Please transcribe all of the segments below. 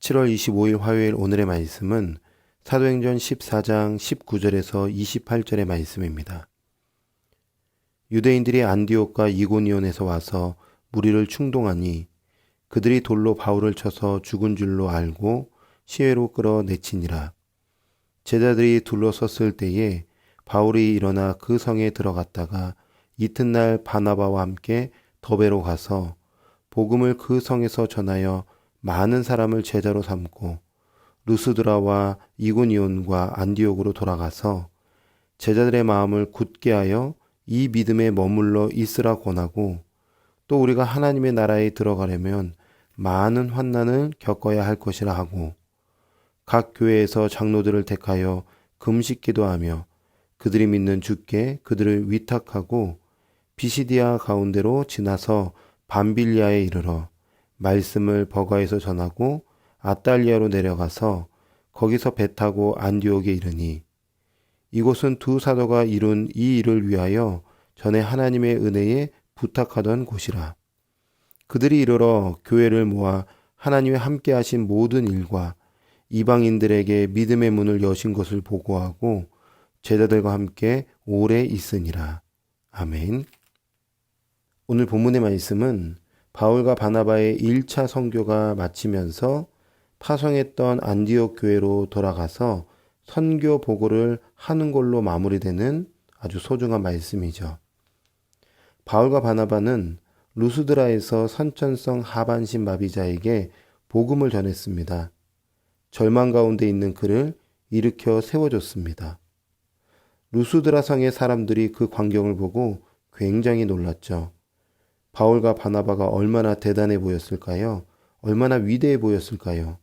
7월 25일 화요일 오늘의 말씀은 사도행전 14장 19절에서 28절의 말씀입니다. 유대인들이 안디옥과 이고니온에서 와서 무리를 충동하니 그들이 돌로 바울을 쳐서 죽은 줄로 알고 시외로 끌어내치니라. 제자들이 둘러섰을 때에 바울이 일어나 그 성에 들어갔다가 이튿날 바나바와 함께 더베로 가서 복음을 그 성에서 전하여 많은 사람을 제자로 삼고 루스드라와 이고니온과 안디옥으로 돌아가서 제자들의 마음을 굳게 하여 이 믿음에 머물러 있으라 권하고, 또 우리가 하나님의 나라에 들어가려면 많은 환난을 겪어야 할 것이라 하고, 각 교회에서 장로들을 택하여 금식 기도하며 그들이 믿는 주께 그들을 위탁하고 비시디아 가운데로 지나서 밤빌리아에 이르러 말씀을 버가에서 전하고 아달리아로 내려가서 거기서 배 타고 안디옥에 이르니, 이곳은 두 사도가 이룬 이 일을 위하여 전에 하나님의 은혜에 부탁하던 곳이라. 그들이 이르러 교회를 모아 하나님의 함께 하신 모든 일과 이방인들에게 믿음의 문을 여신 것을 보고하고 제자들과 함께 오래 있으니라. 아멘. 오늘 본문의 말씀은 바울과 바나바의 1차 선교가 마치면서 파송했던 안디옥 교회로 돌아가서 선교 보고를 하는 걸로 마무리되는 아주 소중한 말씀이죠. 바울과 바나바는 루스드라에서 선천성 하반신 마비자에게 복음을 전했습니다. 절망 가운데 있는 그를 일으켜 세워줬습니다. 루스드라 성의 사람들이 그 광경을 보고 굉장히 놀랐죠. 바울과 바나바가 얼마나 대단해 보였을까요? 얼마나 위대해 보였을까요?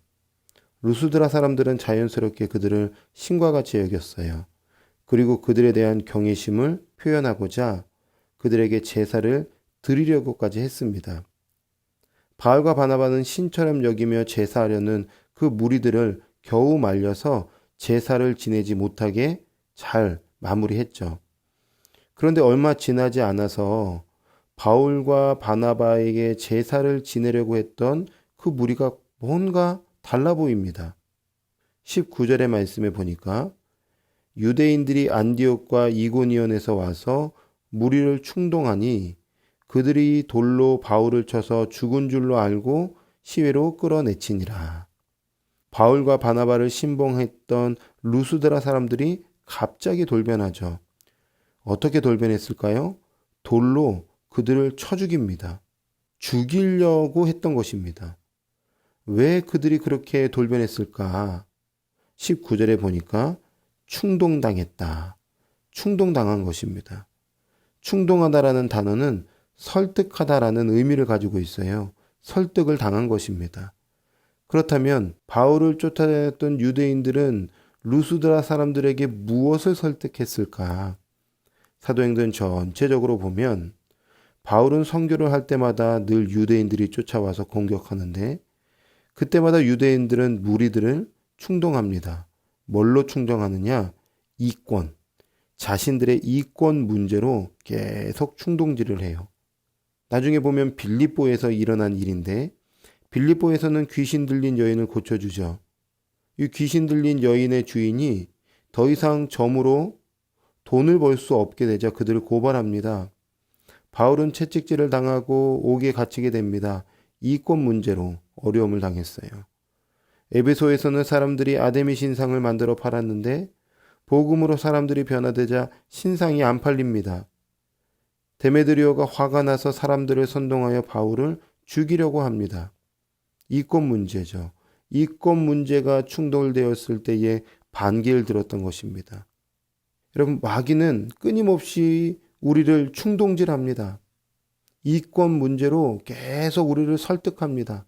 루스드라 사람들은 자연스럽게 그들을 신과 같이 여겼어요. 그리고 그들에 대한 경외심을 표현하고자 그들에게 제사를 드리려고까지 했습니다. 바울과 바나바는 신처럼 여기며 제사하려는 그 무리들을 겨우 말려서 제사를 지내지 못하게 잘 마무리했죠. 그런데 얼마 지나지 않아서 바울과 바나바에게 제사를 지내려고 했던 그 무리가 뭔가 달라 보입니다. 19절의 말씀에 보니까 유대인들이 안디옥과 이고니온에서 와서 무리를 충동하니 그들이 돌로 바울을 쳐서 죽은 줄로 알고 시외로 끌어내치니라. 바울과 바나바를 신봉했던 루스드라 사람들이 갑자기 돌변하죠. 어떻게 돌변했을까요? 돌로 그들을 쳐 죽입니다. 죽이려고 했던 것입니다. 왜 그들이 그렇게 돌변했을까? 19절에 보니까 충동당했다. 충동당한 것입니다. 충동하다라는 단어는 설득하다라는 의미를 가지고 있어요. 설득을 당한 것입니다. 그렇다면 바울을 쫓아다녔던 유대인들은 루스드라 사람들에게 무엇을 설득했을까? 사도행전 전체적으로 보면 바울은 선교를 할 때마다 늘 유대인들이 쫓아와서 공격하는데, 그때마다 유대인들은 무리들을 충동합니다. 뭘로 충동하느냐? 이권. 자신들의 이권 문제로 계속 충동질을 해요. 나중에 보면 빌립보에서 일어난 일인데, 빌립보에서는 귀신 들린 여인을 고쳐주죠. 이 귀신 들린 여인의 주인이 더 이상 점으로 돈을 벌 수 없게 되자 그들을 고발합니다. 바울은 채찍질을 당하고 옥에 갇히게 됩니다. 이권 문제로 어려움을 당했어요. 에베소에서는 사람들이 아데미 신상을 만들어 팔았는데 복음으로 사람들이 변화되자 신상이 안 팔립니다. 데메드리오가 화가 나서 사람들을 선동하여 바울을 죽이려고 합니다. 이권 문제죠. 이권 문제가 충돌되었을 때에 반기를 들었던 것입니다. 여러분, 마귀는 끊임없이 우리를 충동질합니다. 이권 문제로 계속 우리를 설득합니다.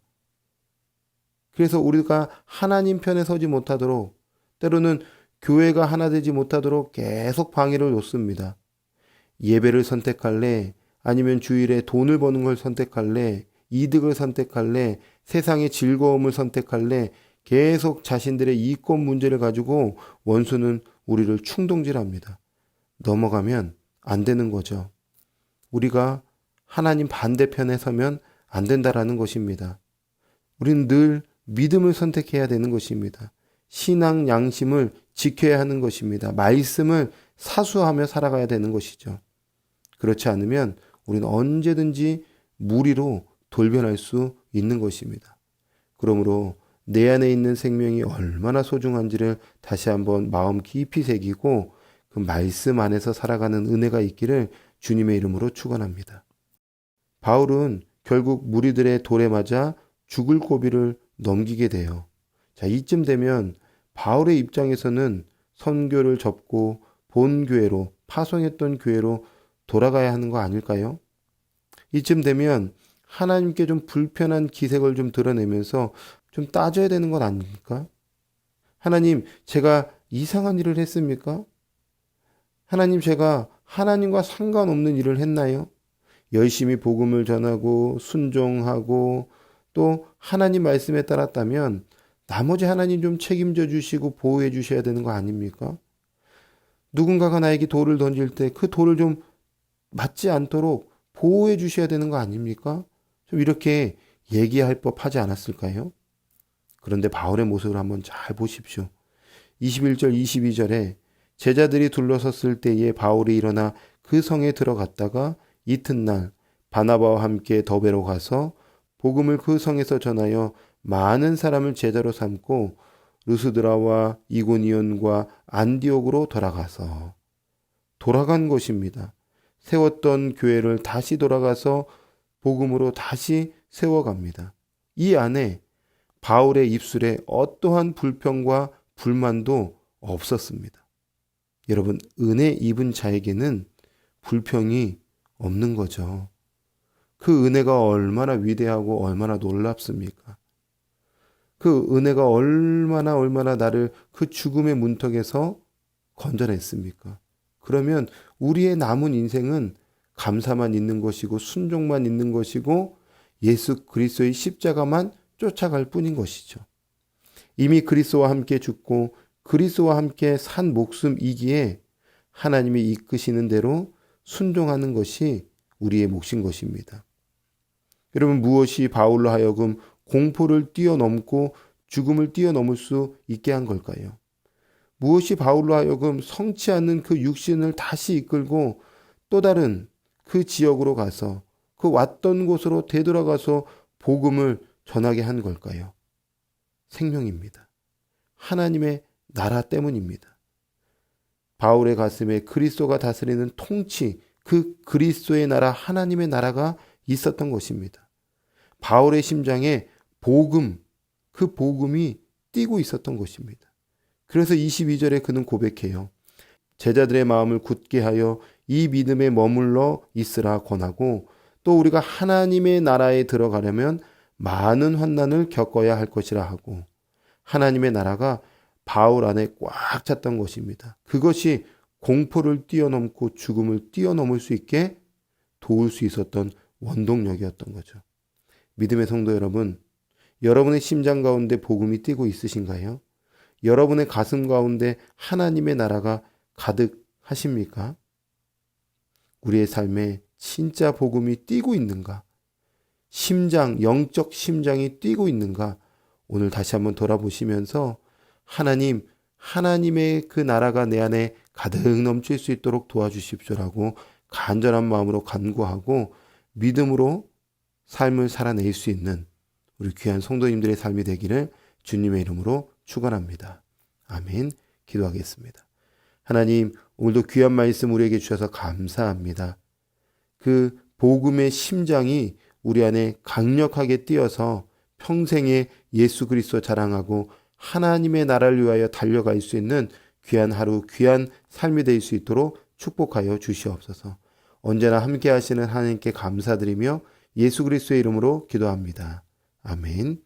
그래서 우리가 하나님 편에 서지 못하도록, 때로는 교회가 하나 되지 못하도록 계속 방해를 놓습니다. 예배를 선택할래? 아니면 주일에 돈을 버는 걸 선택할래? 이득을 선택할래? 세상의 즐거움을 선택할래? 계속 자신들의 이권 문제를 가지고 원수는 우리를 충동질합니다. 넘어가면 안 되는 거죠. 우리가 하나님 반대편에 서면 안 된다라는 것입니다. 우리는 늘 믿음을 선택해야 되는 것입니다. 신앙 양심을 지켜야 하는 것입니다. 말씀을 사수하며 살아가야 되는 것이죠. 그렇지 않으면 우리는 언제든지 무리로 돌변할 수 있는 것입니다. 그러므로 내 안에 있는 생명이 얼마나 소중한지를 다시 한번 마음 깊이 새기고 그 말씀 안에서 살아가는 은혜가 있기를 주님의 이름으로 축원합니다. 바울은 결국 무리들의 돌에 맞아 죽을 고비를 넘기게 돼요. 자, 이쯤 되면 바울의 입장에서는 선교를 접고 본 교회로, 파송했던 교회로 돌아가야 하는 거 아닐까요? 이쯤 되면 하나님께 좀 불편한 기색을 좀 드러내면서 좀 따져야 되는 건 아닙니까? 하나님, 제가 이상한 일을 했습니까? 하나님, 제가 하나님과 상관없는 일을 했나요? 열심히 복음을 전하고 순종하고 또 하나님 말씀에 따랐다면 나머지 하나님 좀 책임져 주시고 보호해 주셔야 되는 거 아닙니까? 누군가가 나에게 돌을 던질 때 그 돌을 좀 맞지 않도록 보호해 주셔야 되는 거 아닙니까? 좀 이렇게 얘기할 법하지 않았을까요? 그런데 바울의 모습을 한번 잘 보십시오. 21절, 22절에 제자들이 둘러섰을 때에 바울이 일어나 그 성에 들어갔다가 이튿날 바나바와 함께 더베로 가서 복음을 그 성에서 전하여 많은 사람을 제자로 삼고 루스드라와 이고니온과 안디옥으로 돌아간 것입니다. 세웠던 교회를 다시 돌아가서 복음으로 다시 세워갑니다. 이 안에 바울의 입술에 어떠한 불평과 불만도 없었습니다. 여러분, 은혜 입은 자에게는 불평이 없는 거죠. 그 은혜가 얼마나 위대하고 얼마나 놀랍습니까? 그 은혜가 얼마나 나를 그 죽음의 문턱에서 건져냈습니까? 그러면 우리의 남은 인생은 감사만 있는 것이고 순종만 있는 것이고 예수 그리스도의 십자가만 쫓아갈 뿐인 것이죠. 이미 그리스도와 함께 죽고 그리스도와 함께 산 목숨이기에 하나님이 이끄시는 대로 순종하는 것이 우리의 몫인 것입니다. 여러분, 무엇이 바울로 하여금 공포를 뛰어넘고 죽음을 뛰어넘을 수 있게 한 걸까요? 무엇이 바울로 하여금 성치 않는 그 육신을 다시 이끌고 또 다른 그 지역으로 가서 그 왔던 곳으로 되돌아가서 복음을 전하게 한 걸까요? 생명입니다. 하나님의 나라 때문입니다. 바울의 가슴에 그리스도가 다스리는 통치, 그 그리스도의 나라, 하나님의 나라가 있었던 것입니다. 바울의 심장에 복음, 그 복음이 뛰고 있었던 것입니다. 그래서 22절에 그는 고백해요. 제자들의 마음을 굳게 하여 이 믿음에 머물러 있으라 권하고 또 우리가 하나님의 나라에 들어가려면 많은 환난을 겪어야 할 것이라 하고 하나님의 나라가 바울 안에 꽉 찼던 것입니다. 그것이 공포를 뛰어넘고 죽음을 뛰어넘을 수 있게 도울 수 있었던 원동력이었던 거죠. 믿음의 성도 여러분, 여러분의 심장 가운데 복음이 뛰고 있으신가요? 여러분의 가슴 가운데 하나님의 나라가 가득하십니까? 우리의 삶에 진짜 복음이 뛰고 있는가? 심장, 영적 심장이 뛰고 있는가? 오늘 다시 한번 돌아보시면서 하나님의 그 나라가 내 안에 가득 넘칠 수 있도록 도와주십시오라고 간절한 마음으로 간구하고 믿음으로 삶을 살아낼 수 있는 우리 귀한 성도님들의 삶이 되기를 주님의 이름으로 축원합니다. 아멘. 기도하겠습니다. 하나님, 오늘도 귀한 말씀 우리에게 주셔서 감사합니다. 그 복음의 심장이 우리 안에 강력하게 뛰어서 평생에 예수 그리스도 자랑하고 하나님의 나라를 위하여 달려갈 수 있는 귀한 하루, 귀한 삶이 될 수 있도록 축복하여 주시옵소서. 언제나 함께 하시는 하나님께 감사드리며 예수 그리스도의 이름으로 기도합니다. 아멘.